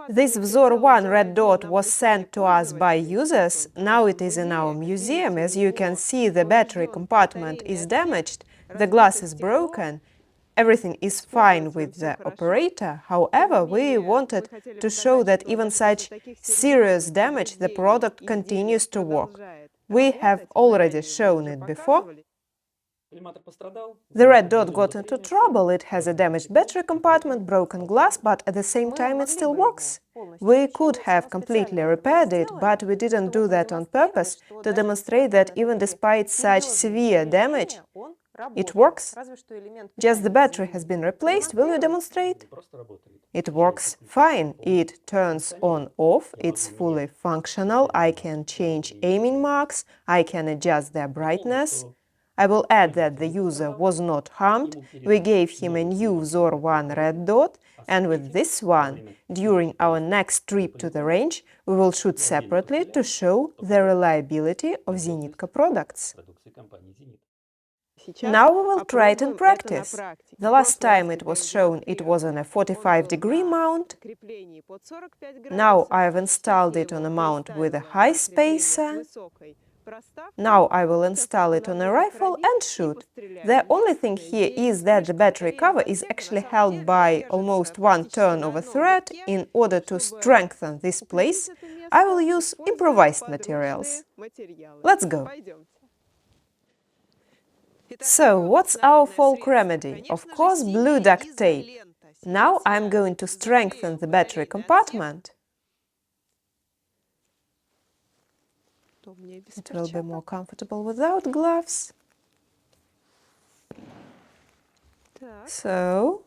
This Vzor-1 red dot was sent to us by users. Now it is in our museum. As you can see, the battery compartment is damaged, the glass is broken. Everything is fine with the operator. However, we wanted to show that even such serious damage, the product continues to work. We have already shown it before. The red dot got into trouble. It has a damaged battery compartment, broken glass, but at the same time it still works. We could have completely repaired it, but we didn't do that on purpose to demonstrate that even despite such severe damage, it works. Just the battery has been replaced. Will you demonstrate? It works fine. It turns on off. It's fully functional. I can change aiming marks. I can adjust their brightness. I will add that the user was not harmed. We gave him a new Vzor-1 red dot, and with this one, during our next trip to the range, we will shoot separately to show the reliability of Zenitco products. Now we will try it in practice. The last time it was shown, it was on a 45-degree mount. Now I have installed it on a mount with a high spacer. Now I will install it on a rifle and shoot. The only thing here is that the battery cover is actually held by almost one turn of a thread. In order to strengthen this place, I will use improvised materials. Let's go! So, what's our folk remedy? Of course, blue duct tape. Now I'm going to strengthen the battery compartment. It will be more comfortable without gloves. So,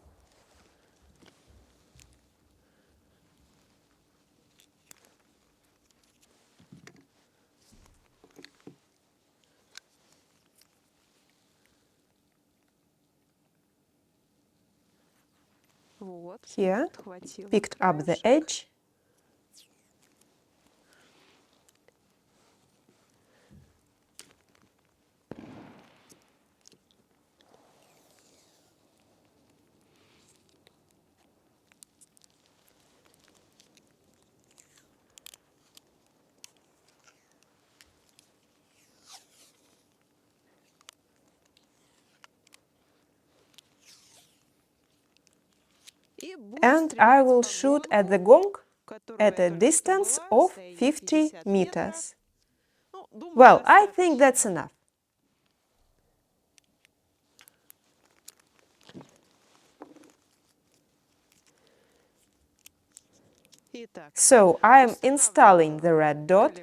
here, picked up the edge. And I will shoot at the gong at a distance of 50 meters. Well, I think that's enough. So I am installing the red dot.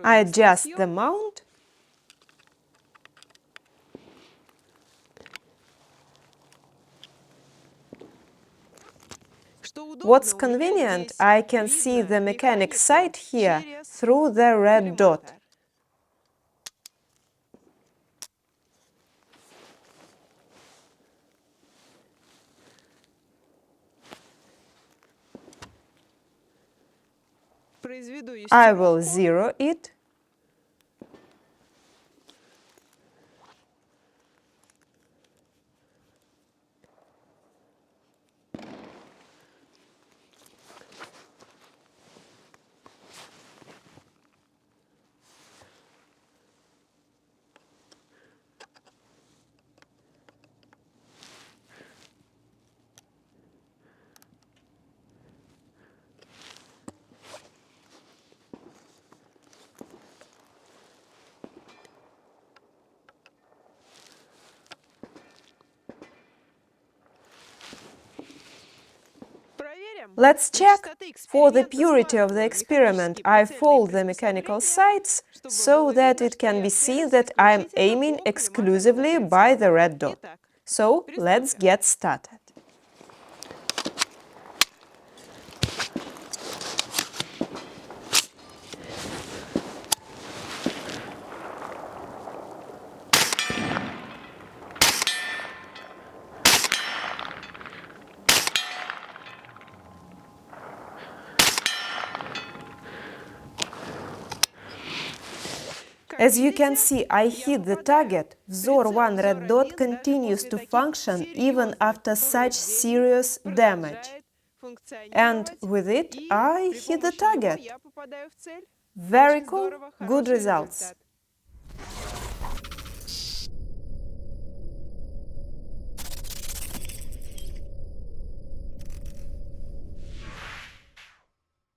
I adjust the mount. What's convenient, I can see the mechanic side here through the red dot. I will zero it. Let's check. For the purity of the experiment, I fold the mechanical sides so that it can be seen that I am aiming exclusively by the red dot. So, let's get started. As you can see, I hit the target. Vzor-1 red dot continues to function even after such serious damage. And with it, I hit the target. Very cool, good results.